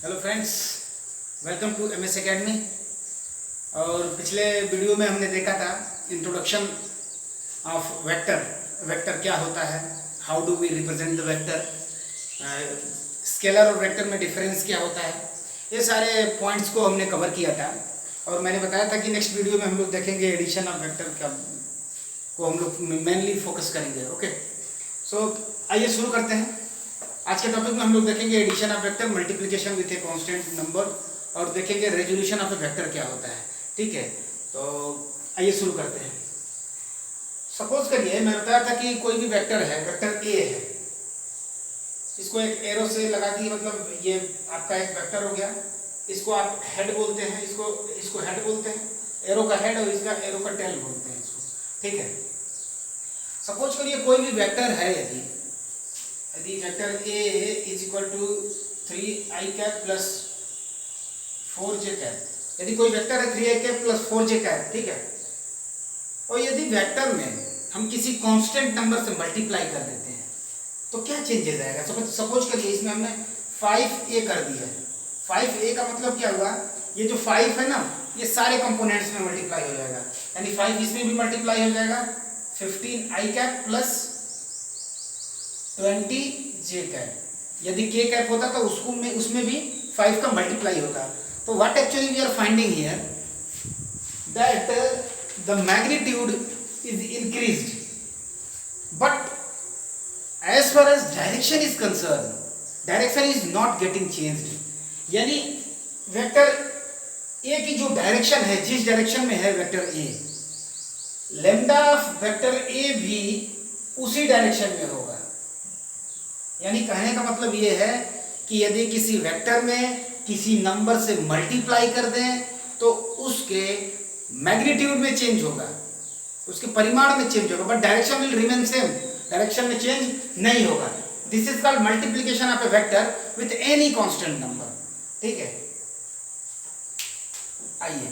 Hello friends, welcome to MS academy. और पिछले video में हमने देखा था इंट्रोडक्शन ऑफ वेक्टर। वेक्टर क्या होता है, how do we represent the vector, scalar और वेक्टर में डिफरेंस क्या होता है, ये सारे पॉइंट्स को हमने कवर किया था। और मैंने बताया था कि नेक्स्ट वीडियो में हम लोग देखेंगे एडिशन ऑफ वेक्टर का को हम लोग मेनली फोकस करेंगे। ओके, सो आइए शुरू करते हैं। आज के टॉपिक में हम लोग देखेंगे addition of vector, multiplication with a constant number, और देखेंगे रेजोल्यूशन ऑफ ए वेक्टर क्या होता है। ठीक है, तो आइए शुरू करते हैं। सपोज करिए मैं बताया था कि कोई भी वेक्टर है, वेक्टर ए है, इसको एक एरो से लगा दिए, मतलब ये आपका एक वेक्टर हो गया। इसको आप हेड बोलते हैं, इसको हेड बोलते हैं, एरो का हेड, और इसका एरो का टेल बोलते हैं इसको। ठीक है, सपोज करिए कोई भी वेक्टर है, यदि vector A is equal to 3i cap plus 4j cap, यदि कोई वेक्टर है 3i cap plus 4j cap, ठीक है, और यदि वेक्टर में हम किसी कांस्टेंट नंबर से मल्टीप्लाई कर देते हैं तो क्या चेंजेस आएगा। सपोज करिए इसमें हमने 5a कर दिया है। 5a का मतलब क्या हुआ, ये जो 5 है ना, ये सारे कंपोनेंट्स में मल्टीप्लाई हो जाएगा, यानी 5 इसमें भी मल्टीप्लाई हो जाएगा, 15i cap plus 20j cap. यदि k कैप होता तो उसमें भी 5 का मल्टीप्लाई होता। तो what actually we are finding here, that the magnitude is increased, but as far as direction is concern, direction is not getting changed. यानी vector A की जो डायरेक्शन है, जिस डायरेक्शन में है vector A, lambda of vector A भी उसी direction में होगा। यानी कहने का मतलब ये है कि यदि किसी वेक्टर में किसी नंबर से मल्टीप्लाई कर दें तो उसके मैग्नीट्यूड में चेंज होगा, उसके परिमाण में चेंज होगा, but direction will remain same, direction में चेंज नहीं होगा। This is called multiplication of A vector with any constant number. ठीक है, आइए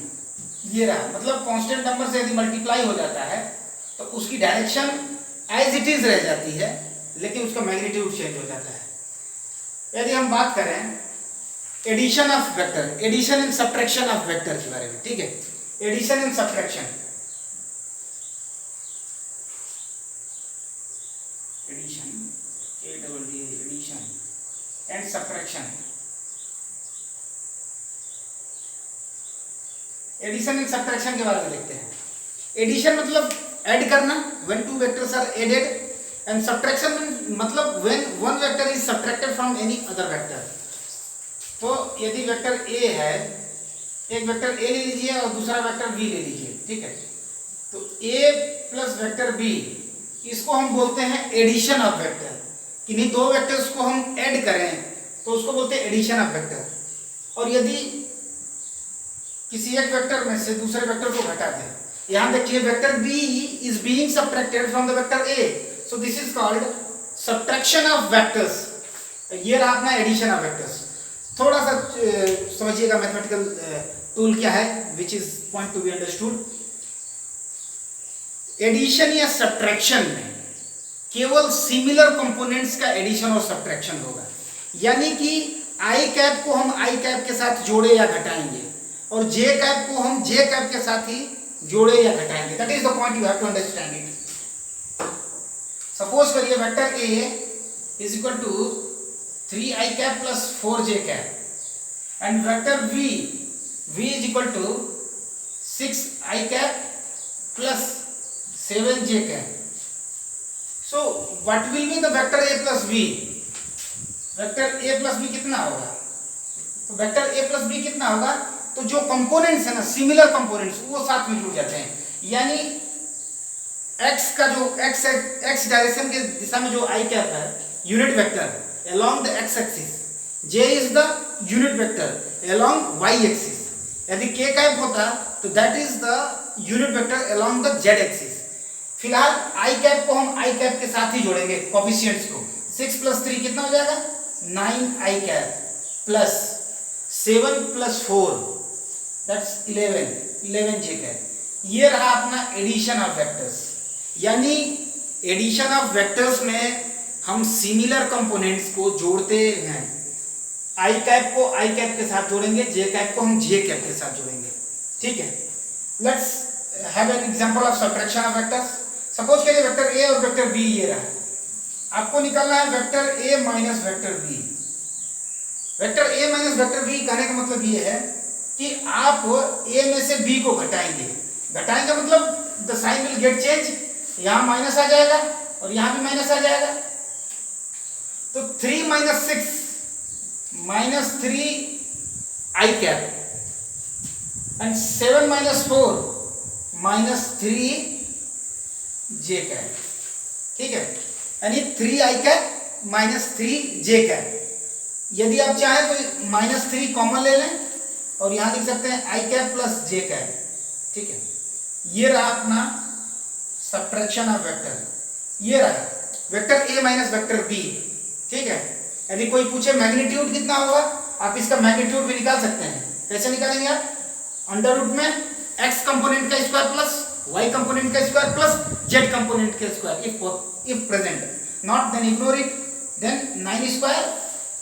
ये रहा, मतलब कांस्टेंट नंबर से यदि मल्टीप्लाई हो जाता है तो उसकी डायरेक्शन एज इट इज रह जाती है, लेकिन उसका मैग्नीट्यूड चेंज हो जाता है। यदि हम बात करें addition of vector, addition and subtraction of vector के बारे में, ठीक है, addition and subtraction, addition addition and subtraction, addition and subtraction के बारे में देखते हैं। एडिशन मतलब ऐड करना, when two vectors are added, and subtraction मतलब when one vector is subtracted from any other vector. तो यदि वेक्टर ए है, एक वेक्टर ए ले लीजिए और दूसरा वेक्टर बी ले लीजिए, ठीक है, तो ए प्लस वेक्टर बी, इसको हम बोलते हैं एडिशन ऑफ वेक्टर। किन्हीं दो वेक्टर्स को हम ऐड करें तो उसको बोलते हैं एडिशन ऑफ वेक्टर। और यदि किसी एक वेक्टर में से दूसरे वेक्टर को घटा दें, यहां देखिए vector B is being subtracted from the vector A, so this is called subtraction of vectors। ये रहा अपना एडिशन ऑफ वेक्टर्स। थोड़ा सा समझिएगा मैथमेटिकल टूल क्या है, which is point to be understood। Addition या सब्ट्रैक्शन में केवल सिमिलर कंपोनेंट्स का एडिशन और सब्ट्रैक्शन होगा, यानी कि आई कैप को हम आई कैप के साथ जोड़े या घटाएंगे, और जे कैप को हम जे कैप के साथ ही जोड़े या घटाएंगे। That is the point you have to understand it. Suppose करिए vector A is equal to 3i cap plus 4j cap, and vector v is equal to 6i cap plus 7j cap. So what will be the vector a plus b, vector a plus b कितना होगा, तो vector a plus b कितना होगा, तो जो components है ना, similar components, वो साथ में जुड़ जाते हैं। यानी x का जो x डायरेक्शन के दिशा में जो i कैप है, unit vector along the x axis, j is the unit vector along y axis. यदि k कैप होता तो that is the unit vector along the z axis. फिलहाल i कैप को हम i कैप के साथ ही जोड़ेंगे, कोफिशिएंट्स को। 6 प्लस 3 कितना हो जाएगा, 9i cap plus 7 plus 4 that's 11j cap. ये रहा अपना एडिशन ऑफ वेक्टर्स। यानी एडिशन ऑफ वेक्टर्स में हम सिमिलर कंपोनेंट्स को जोड़ते हैं, आई कैप को आई कैप के साथ जोड़ेंगे, जे कैप को हम जे कैप के साथ जोड़ेंगे। ठीक है, let's have an example of subtraction of vectors. Suppose करिए वेक्टर ए और वेक्टर बी ये रहा, आपको निकालना है vector A minus vector B. Vector A minus vector B कहने का मतलब ये है कि आप ए में से बी को घटाएंगे। घटाएंगे मतलब the sign will get change, यहां माइनस आ जाएगा और यहां भी माइनस आ जाएगा। तो 3 minus 6 minus 3 I cap and 7 minus 4 minus 3 J cap. ठीक है, यानी 3 I cap minus 3 J cap. यदि आप चाहें तो माइनस 3 कॉमन ले लें और यहां लिख सकते हैं आई कैप प्लस जे कैप। ठीक है, ये रहा अपना सब्ट्रैक्शन ऑफ वेक्टर। ये रहा vector A minus vector B. ठीक है, यदि कोई पूछे मैग्नीट्यूड कितना होगा, आप इसका मैग्नीट्यूड भी निकाल सकते हैं। कैसे निकालेंगे आप? अंडर रूट में एक्स कंपोनेंट का स्क्वायर प्लस वाई कंपोनेंट का स्क्वायर प्लस जेड कंपोनेंट का square if present, not then ignore it, then 9 square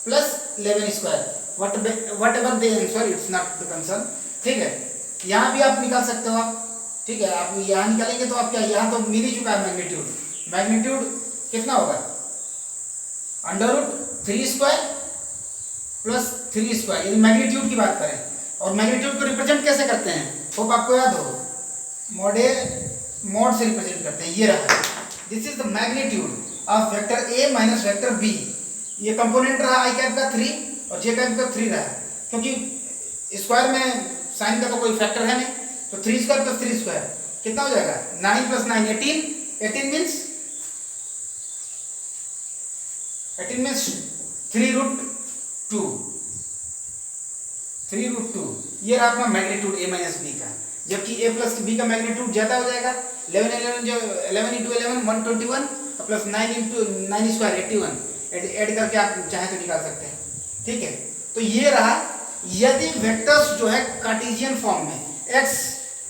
plus 11 square whatever the answer, it's not the concern. ठीक है, यहाँ भी आप निकाल सकते हो आप। ठीक है, आप यहाँ निकालेंगे तो आप क्या, यहाँ तो मिल ही चुका है मैग्नीट्यूड। मैग्नीट्यूड कितना होगा? Under root 3 square plus 3 square, यदि मैग्नीट्यूड की बात करें। और मैग्नीट्यूड को रिप्रेजेंट कैसे करते हैं? होप आपको याद हो, मॉड से रिप्रेजेंट करते हैं। ये रहा, this is the magnitude of vector A minus vector B. ये कंपोनेंट रहा आई कैप का 3 और जे कैप का 3 रहा, क्योंकि स्क्वायर में साइन का तो कोई फैक्टर है नहीं, तो 3 स्क्वायर प्लस 3 स्क्वायर कितना हो जाएगा? 9 प्लस 9 18, 18 मीन्स 3 रूट 2। ये रहा अपना मैग्नीट्यूड ए माइनस बी का, जबकि ए प्लस बी का मैग्नीट्यूड ज्यादा हो जाएगा। 11 जो 11 into 11 121 plus 9 into 9 square 81, add करके आप चाहे तो निकाल सकते हैं। ठीक है, तो ये रहा। यदि वेक्टर्स जो है कार्टेशियन फॉर्म में एक्स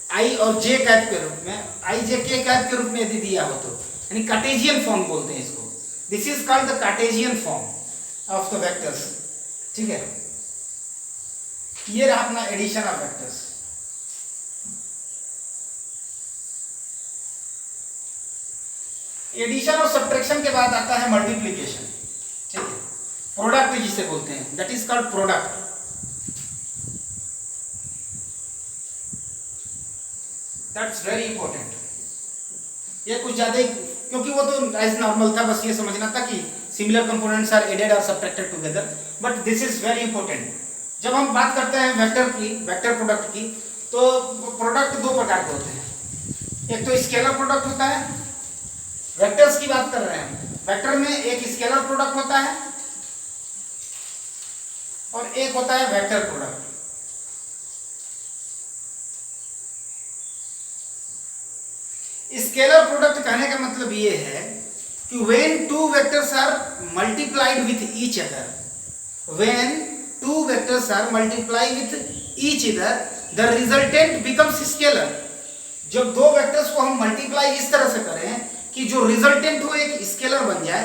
आई और जे कैप के रूप में, आई जे के कैप के रूप में यदि दिया हो तो, यानी कार्टेशियन फॉर्म बोलते हैं इसको। This is called the Cartesian form of the vectors. ठीक है, ये रहा अपना एडिशन ऑफ वेक्टर्स। एडिशन और सब्ट्रैक्शन के बाद आता है मल्टीप्लिकेशन। ठीक है, प्रोडक्ट जिसे बोलते हैं, that is called product. That's very important. ये कुछ ज्यादा, क्योंकि वो तो एज नॉर्मल था, बस ये समझना था कि सिमिलर कंपोनेंट्स आर एडेड और subtracted together, but this is very important. जब हम बात करते हैं वेक्टर की, वेक्टर प्रोडक्ट की, तो प्रोडक्ट 2 प्रकार के होते हैं। एक तो स्केलर प्रोडक्ट होता है, वेक्टर्स की बात कर रहे हैं। वेक्टर में एक स्केलर प्रोडक्ट होता है और एक होता है वेक्टर प्रोडक्ट। स्केलर प्रोडक्ट कहने का मतलब ये है कि when 2 vectors are multiplied with each other, when 2 vectors are multiply with each other, the resultant becomes scalar. जब 2 वेक्टर्स को हम मल्टीप्लाई इस तरह से करें कि जो रिजल्टेंट हो एक स्केलर बन जाए,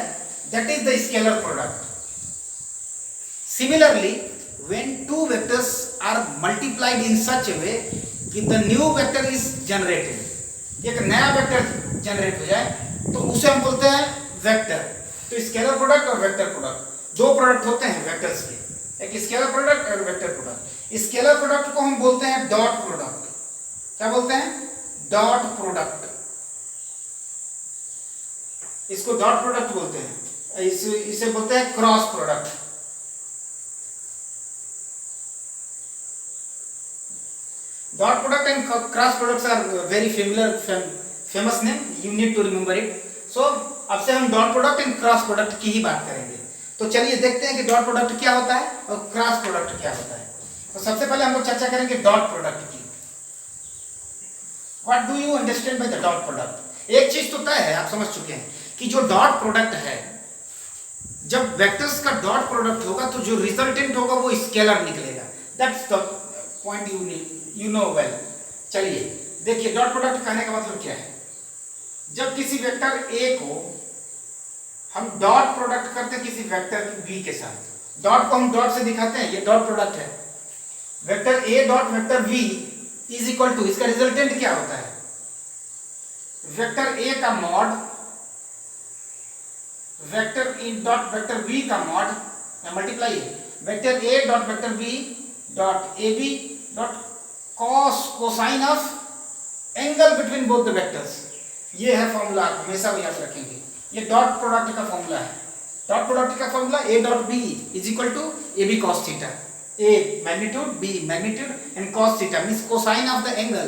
that is the scalar product. Similarly when 2 vectors are multiplied in such a way कि the new vector is generated, एक नया वेक्टर जनरेट हो जाए, तो उसे हम बोलते हैं वेक्टर। तो स्केलर प्रोडक्ट और वेक्टर प्रोडक्ट 2 प्रोडक्ट होते हैं वेक्टर्स के, एक स्केलर प्रोडक्ट और वेक्टर प्रोडक्ट। स्केलर प्रोडक्ट को हम बोलते हैं डॉट प्रोडक्ट। क्या बोलते हैं? Dot product. इसको डॉट प्रोडक्ट बोलते हैं, इसे बोलते हैं cross product. Dot product and cross products are very famous name, you need to remember it. So अब से हम dot product and cross product की ही बात करेंगे। तो चलिए देखते हैं कि डॉट प्रोडक्ट क्या होता है और क्रॉस प्रोडक्ट क्या होता है। तो सबसे पहले हम लोग चर्चा करेंगे डॉट प्रोडक्ट की। What do you understand by the dot product? एक चीज तो तय है, आप समझ चुके हैं कि जो डॉट प्रोडक्ट है, जब वेक्टर्स का डॉट प्रोडक्ट होगा तो जो रिजल्टेंट होगा वो स्केलर निकलेगा। That's the point you know well. चलिए देखिए डॉट प्रोडक्ट कहने का मतलब क्या है। जब किसी वेक्टर ए को हम डॉट प्रोडक्ट करते हैं किसी वेक्टर बी के साथ, डॉट को हम डॉट से दिखाते हैं, ये डॉट प्रोडक्ट है। Vector A dot vector B is equal to, इसका रिजल्टेंट क्या होता है, वेक्टर ए का mod vector E dot vector B का मॉड या मल्टीप्लाई है vector A dot vector B dot A B dot cos cosine of angle between both the vectors. ये है फॉर्मूला, आप हमेशा याद रखेंगे, ये डॉट प्रोडक्ट का फॉर्मूला है। डॉट प्रोडक्ट का formula A dot B is equal to A B cos theta, A magnitude B magnitude and cos theta means cosine of the angle,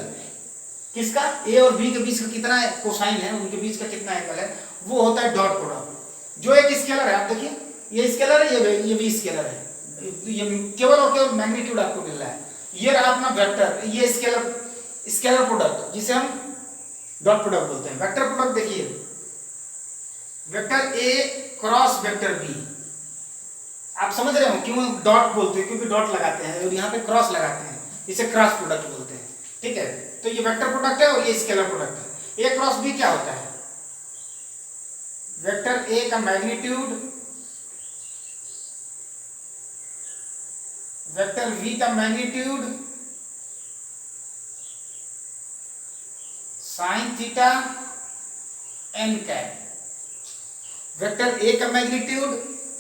किसका, ए और बी के बीच का कितना कोसाइन है, उनके बीच का कितना एंगल है, वो होता है डॉट प्रोडक्ट। जो एक स्केलर है, आप देखिए ये स्केलर है, ये भी स्केलर है, ये केवल और केवल मैग्नीट्यूड आपको मिल रहा है। ये रहा अपना वेक्टर, ये स्केलर प्रोडक्ट जिसे हम डॉट प्रोडक्ट बोलते हैं। वेक्टर प्रोडक्ट देखिए, vector A cross vector B, आप समझ रहे हो क्यों डॉट बोलते हैं, क्योंकि डॉट लगाते हैं और यहाँ पे क्रॉस लगाते हैं, इसे क्रॉस प्रोडक्ट बोलते हैं। ठीक है, तो ये वेक्टर प्रोडक्ट है और ये स्केलर प्रोडक्ट है। ए क्रॉस बी क्या होता है, वेक्टर ए का मैग्नीट्यूड वेक्टर बी का magnitude sine theta N cap, vector A का मैग्नीट्यूड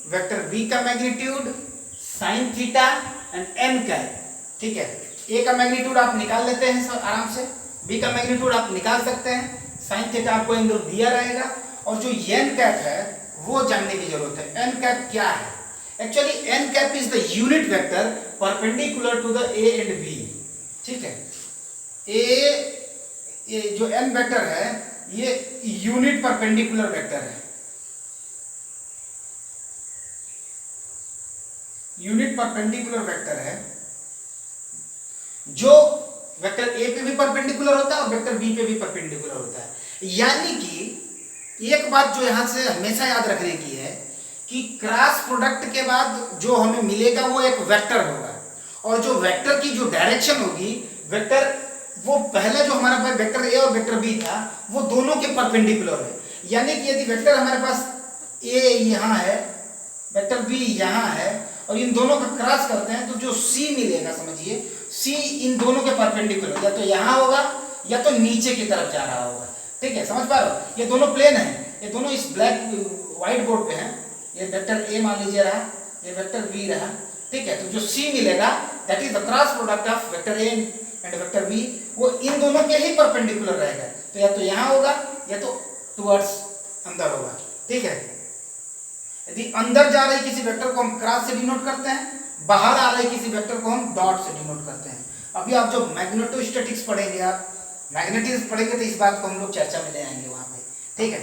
वेक्टर बी का magnitude sine theta and N cap. ठीक है, ए का मैग्नीट्यूड आप निकाल लेते हैं सब आराम से, बी का मैग्नीट्यूड आप निकाल सकते हैं, साइन थीटा आपको एंगल दिया रहेगा, और जो एन कैप है वो जानने की जरूरत है। एन कैप क्या है, actually N cap is the unit vector perpendicular to the A and B. ठीक है, ये जो एन वेक्टर है ये यूनिट परपेंडिकुलर वेक्टर है, यूनिट परपेंडिकुलर वेक्टर है, जो वेक्टर ए पे भी परपेंडिकुलर होता है और वेक्टर बी पे भी परपेंडिकुलर होता है। यानी कि एक बात जो यहां से हमेशा याद रखने की है कि क्रॉस प्रोडक्ट के बाद जो हमें मिलेगा वो एक वेक्टर होगा, और जो वेक्टर की जो डायरेक्शन होगी, वेक्टर वो पहले जो हमारे पास वेक्टर ए और वेक्टर बी था वो दोनों के परपेंडिकुलर है। यानी कि यदि वेक्टर हमारे पास ए यहाँ है, वेक्टर बी यहाँ है, और इन दोनों का क्रॉस करते हैं तो जो सी मिलेगा, समझिए सी इन दोनों के परपेंडिकुलर, या तो यहाँ होगा या तो नीचे की तरफ जा रहा होगा। ठीक है, समझ पा रहे हो, ये दोनों प्लेन है, ये दोनों इस ब्लैक व्हाइट बोर्ड पे हैं, ये वेक्टर ए मान लीजिए रहा, ये वेक्टर बी रहा। ठीक है, तो जो सी मिलेगा that is the cross product of vector A and vector B, वो इन दोनों के ही परपेंडिकुलर रहेगा, तो या तो यहाँ होगा या तो टुवर्ड्स अंदर होगा। ठीक है, यदि अंदर जा रही किसी वेक्टर को हम क्रॉस से डिनोट करते हैं, बाहर आ रही किसी वेक्टर को हम डॉट से डिनोट करते हैं। अभी आप जो मैग्नेटोस्टैटिक्स पढ़ेंगे, आप मैग्नेटिज्म पढ़ेंगे, तो इस बात को हम लोग चर्चा में ले आएंगे वहां पे। ठीक है,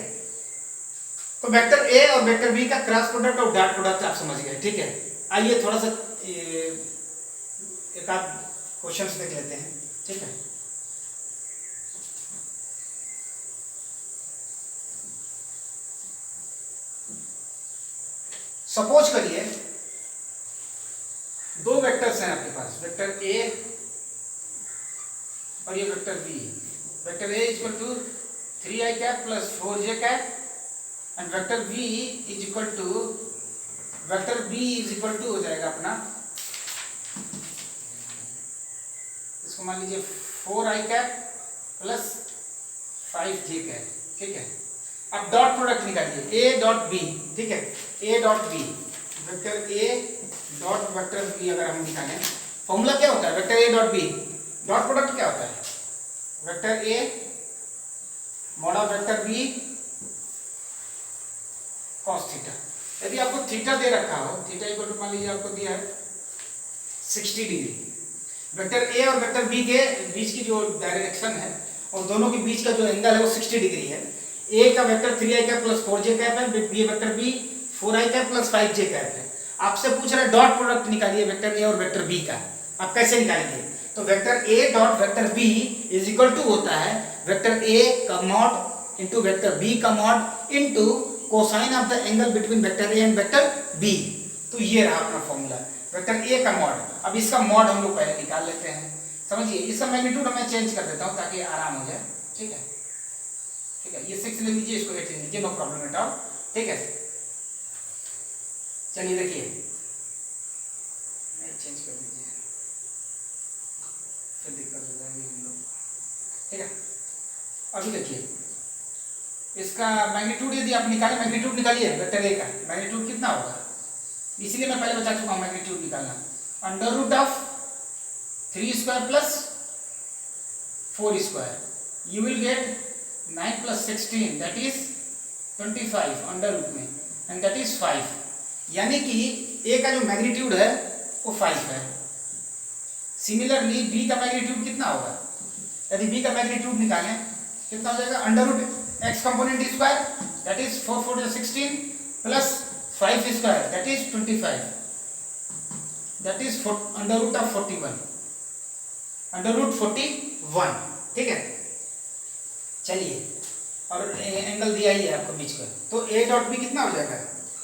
तो वेक्टर ए और वेक्टर बी का क्रॉस प्रोडक्ट और डॉट प्रोडक्ट आप समझ गए। ठीक है, आइए थोड़ा सा एक आध क्वेश्चंस देख लेते हैं। ठीक है, सपोज करिए दो वेक्टर्स हैं आपके पास, वेक्टर ए और ये vector B. Vector A is equal to 3i cap plus 4j cap and vector B is equal to हो जाएगा अपना, इसको मान लीजिए 4i cap plus 5j cap. ठीक है, अब डॉट प्रोडक्ट निकालिए ए डॉट बी। ठीक है, A dot B, vector A dot vector B अगर हम निकालें, फॉर्मूला क्या होता है, vector A dot B dot product क्या होता है, vector A mod of vector B cos theta. यदि आपको थीटा दे रखा हो, थीटा इक्वल टू मान लीजिए आपको दिया है 60 डिग्री, वेक्टर ए और वेक्टर बी के बीच की जो डायरेक्शन है और दोनों के बीच का जो एंगल है वो 60 डिग्री है। ए का vector 3i cap plus 4j cap है, B vector B 4i cap plus 5j cap है। आपसे पूछ रहा है डॉट प्रोडक्ट निकालिए वेक्टर ए और वेक्टर बी का, आप कैसे निकालेंगे, तो vector A dot vector B is equal to होता है वेक्टर ए का मॉड इंटू वेक्टर बी का mod into cosine of the angle between vector A and vector B. तो ये रहा अपना फॉर्मूला, वेक्टर ए का मॉड। अब इसका मॉड हम लोग पहले निकाल लेते हैं, समझिए इसका मैग्नीट्यूड मैं चेंज कर देता हूँ ताकि आराम हो जाए। ठीक है, ठीक है, ये 6 ले लीजिए, इसको 8 ले लीजिए, नो प्रॉब्लम एट ऑल। ठीक है, चलिए देखिए चेंज कर दीजिए, फिर दिक्कत हो जाएगी हम लोग। ठीक है, अभी देखिए इसका मैग्नीट्यूड यदि आप निकालें, मैग्नीट्यूड निकालिए वेक्टर ए का मैग्नीट्यूड कितना होगा, इसीलिए मैं पहले बता चुका हूँ मैग्नीट्यूड निकालना। Under root of 3 square plus 4 square, you will get 9 plus 16 that is 25 under root में, एंड दैट इज 5, यानी कि ए का जो मैग्नीट्यूड है वो 5 है। सिमिलरली बी का मैग्नीट्यूड कितना होगा, यदि बी का मैग्नीट्यूड निकालें कितना हो जाएगा, under root X component square that is 4 4 16 plus 5 square that is 25, that is under root of 41, under root 41। ठीक है, चलिए, और एंगल दिया ही है आपको बीच का, तो ए डॉट बी कितना हो जाएगा,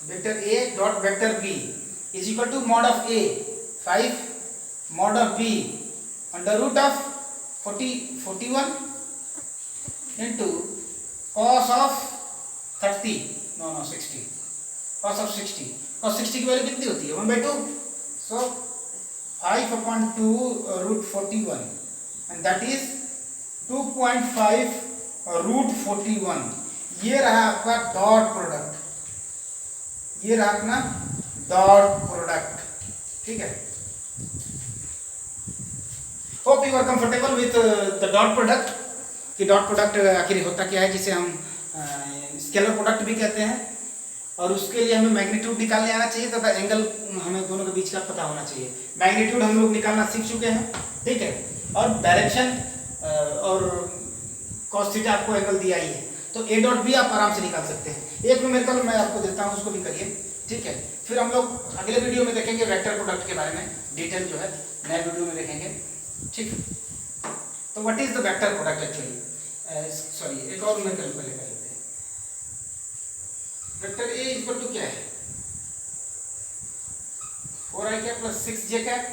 vector A dot vector B is equal to mod of A 5 mod of B under root of 41 into cos of 60 cos of 60, cos 60 की वैल्यू कितनी होती है 1/2, so 5/2 root 41 and that is 2.5 root 41। ये रहा आपका डॉट प्रोडक्ट, ये रहा अपना डॉट प्रोडक्ट। ठीक है, hope you are comfortable with the dot product. कि डॉट प्रोडक्ट आखिर होता क्या है, जिसे हम स्केलर प्रोडक्ट भी कहते हैं, और उसके लिए हमें मैग्नीट्यूड निकालने आना चाहिए तथा एंगल हमें दोनों के बीच का पता होना चाहिए। मैग्नीट्यूड हम लोग निकालना सीख चुके हैं, ठीक है, और डायरेक्शन और कॉस थीटा आपको एंगल दिया ही है, तो ए डॉट भी आप आराम से निकाल सकते हैं। एक न्यूमेरिकल मैं आपको देता हूँ, उसको भी करिए। ठीक है, फिर हम लोग अगले वीडियो में देखेंगे वेक्टर प्रोडक्ट के बारे में, डिटेल जो है नए वीडियो में देखेंगे। ठीक, तो what is the vector product actually, sorry एक और न्यूमेरिकल पहले कर लेते हैं। वेक्टर ए इक्वल टू क्या है, 4i cap plus 6j cap,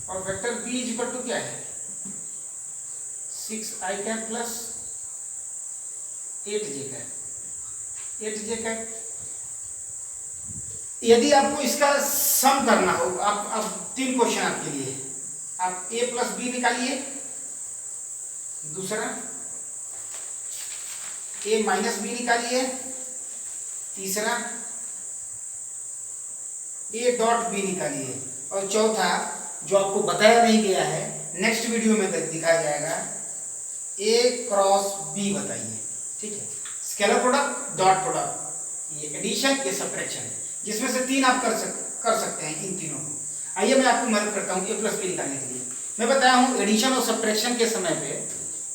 और वेक्टर बी इक्वल टू क्या है 6i cap plus 8j cap. यदि आपको इसका सम करना हो, आप अब 3 क्वेश्चन आपके लिए, आप a प्लस बी निकालिए, दूसरा a माइनस बी निकालिए, तीसरा a डॉट बी निकालिए, और चौथा जो आपको बताया नहीं गया है नेक्स्ट वीडियो में दिखाया जाएगा, a क्रॉस b बताइए। ठीक है, स्केलर प्रोडक्ट, डॉट प्रोडक्ट, ये एडिशन, ये सब्ट्रैक्शन, जिसमें से 3 आप कर सकते हैं इन तीनों को। आइए मैं आपको मदद करता हूँ a प्लस बी निकालने के लिए। मैं बताया हूँ एडिशन और सब्ट्रैक्शन के समय पे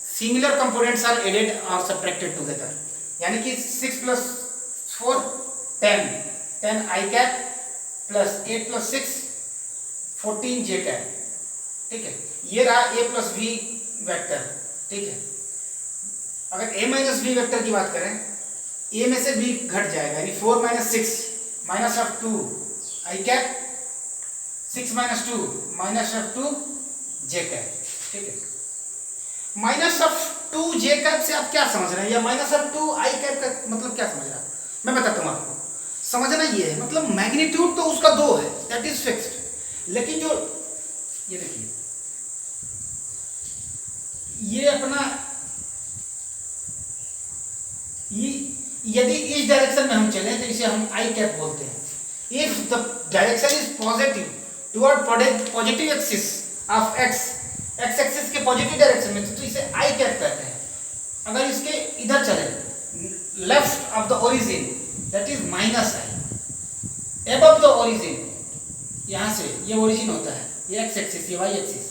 सिमिलर कंपोनेंट्स आर एडेड और सब्ट्रैक्टेड टुगेदर, यानी कि 6 प्लस 4 10 आई कैप प्लस 8 प्लस 6 14 जे कैप। ठीक है, ये रहा a प्लस बी वेक्टर। ठीक है, अगर a माइनस बी वेक्टर की बात करें, a में से b घट जाएगा, यानी 4 minus 6 minus of 2 I cap, 6 minus 2 minus of 2 J cap. ठीक है, माइनस ऑफ 2 जे कैप से आप क्या समझ रहे हैं, या माइनस ऑफ 2 आई कैप का मतलब क्या समझ रहे हैं, मैं बताता हूँ आपको। समझना ये है, मतलब मैग्नीट्यूड तो उसका 2 है, दैट इज फिक्स्ड, लेकिन जो ये देखिए, ये अपना यदि इस डायरेक्शन में हम चलें तो इसे हम आई कैप बोलते हैं। If the direction is positive toward positive axis of x axis के पॉजिटिव डायरेक्शन में, तो इसे आई कैप कहते हैं। अगर इसके इधर चले left of the origin, that is minus I. Above the origin, यहाँ से ये ओरिजिन होता है, ये एक्स एक्सिस, ये वाई एक्सिस,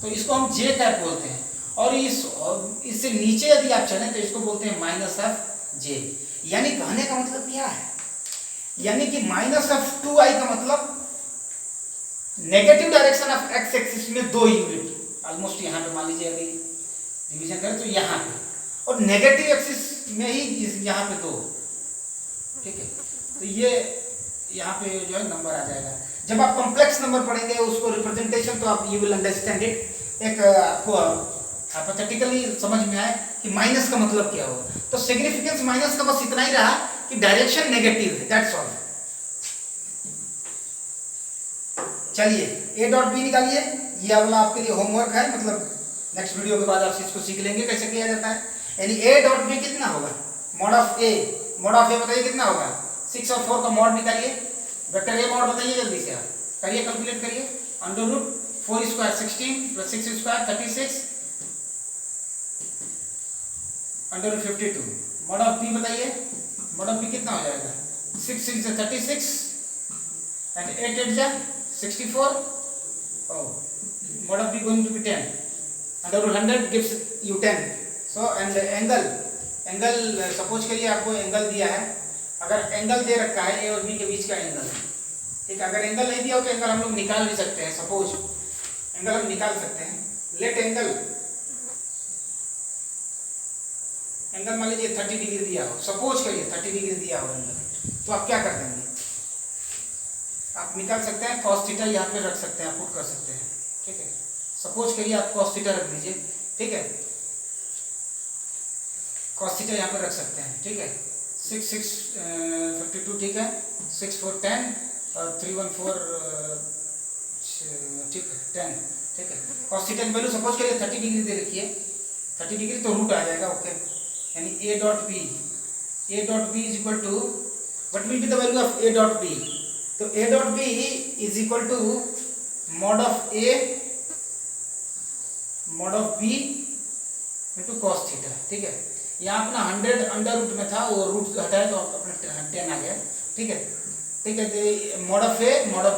तो इसको हम जे कैप बोलते हैं। और इससे नीचे यदि आप चलें तो इसको बोलते हैं माइनस ऑफ जे। यानी कहने का मतलब क्या है, यानी कि माइनस ऑफ 2i का मतलब negative direction of x axis में 2 यूनिट, ऑलमोस्ट यहाँ पे मान लीजिए अभी डिवीजन करें तो यहाँ पे, और नेगेटिव एक्सिस में ही यहाँ पे 2। ठीक है, तो ये यहाँ पे जो है नंबर आ जाएगा। जब आप कॉम्प्लेक्स नंबर पढ़ेंगे उसको रिप्रेजेंटेशन, तो आप यू विल अंडरस्टैंड इट। एक आपको हाइपोथेटिकली समझ में आए कि माइनस का मतलब क्या हो, तो सिग्निफिकेंस माइनस का बस इतना ही रहा कि डायरेक्शन नेगेटिव है, दैट्स ऑल। चलिए ए डॉट बी निकालिए, ये वाला आपके लिए होमवर्क है, मतलब नेक्स्ट वीडियो के बाद आप इसको सीख लेंगे कैसे किया जाता है। यानी ए डॉट बी कितना होगा, mod of A, mod of A बताइए कितना होगा, 6 और 4 का मॉड निकालिए, वेक्टर ए मॉड बताइए जल्दी से, आप करिए, कैलकुलेट करिए। Under root 4 square 16 plus 6 square 36 under root 52। Mod of B बताइए, मॉड ऑफ बी कितना हो जाएगा, 6 6 से 36 एंड 8 8 जा 64। Mod of b going to be 10. Under root 100 gives you 10. So and angle suppose करिए आपको एंगल दिया है, अगर एंगल दे रखा है ए और बी के बीच का एंगल, ठीक है, अगर एंगल नहीं दिया हो तो एंगल हम लोग निकाल भी सकते हैं, सपोज एंगल हम निकाल सकते हैं। लेट एंगल मान लीजिए 30 डिग्री दिया हो, सपोज करिए 30 डिग्री दिया हो एंगल, तो आप क्या कर देंगे, आप निकाल सकते हैं cos थीटा यहाँ पे रख सकते हैं, आप पुट कर सकते हैं, ठीक है। सपोज करिए आप cos थीटा रख दीजिए, ठीक है, cos थीटा यहाँ पे रख सकते हैं, ठीक है। 6 6 52, ठीक है, 6 4 10 और 3 1 4 ठीक है 10, ठीक है। cos थीटा की वैल्यू सपोज करिए 30 डिग्री दे रखी है, 30 डिग्री तो रूट आ जाएगा, ओके। यानी a dot B is equal to what will be the value of a dot B, तो a dot B is equal to mod of B into cos theta, ठीक है। यहाँ अपना 100 अंडर रूट में था, वो रूट हटाया तो अपना 10 आ गया, ठीक है, ठीक है। तो mod of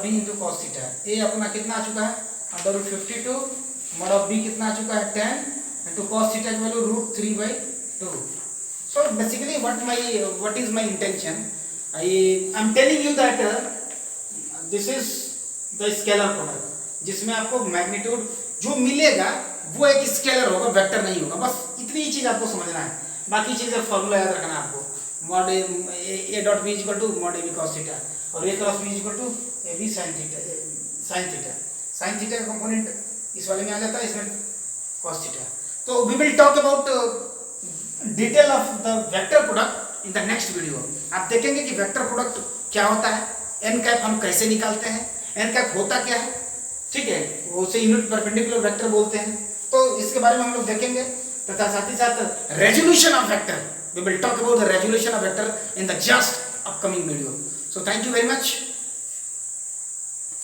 B into cos theta, A अपना कितना आ चुका है under root 52, mod of B कितना आ चुका है 10 इंटू कॉस थीटा की value √3/2। So basically what is my intention, I am telling you that this is the scalar product, जिसमें आपको मैग्नीट्यूड जो मिलेगा वो एक स्केलर होगा, वेक्टर नहीं होगा, बस इतनी ही चीज आपको समझना है। बाकी चीजें फॉर्मूला याद रखना है आपको, mod A dot B equal to mod A B cos theta और A cross B equal to A B sine theta का कंपोनेंट इस वाले में आ जाता है, इसमें कॉस थीटा। तो we will talk about detail of the vector product in the next video. आप देखेंगे कि वेक्टर प्रोडक्ट क्या होता है, एन कैप हम कैसे निकालते हैं, एन कैप होता क्या है, ठीक है, उसे यूनिट परपेंडिकुलर वेक्टर बोलते हैं, तो इसके बारे में हम लोग देखेंगे। तथा साथ ही साथ resolution of vector, we will talk about the resolution of vector in the just upcoming video. So thank you very much.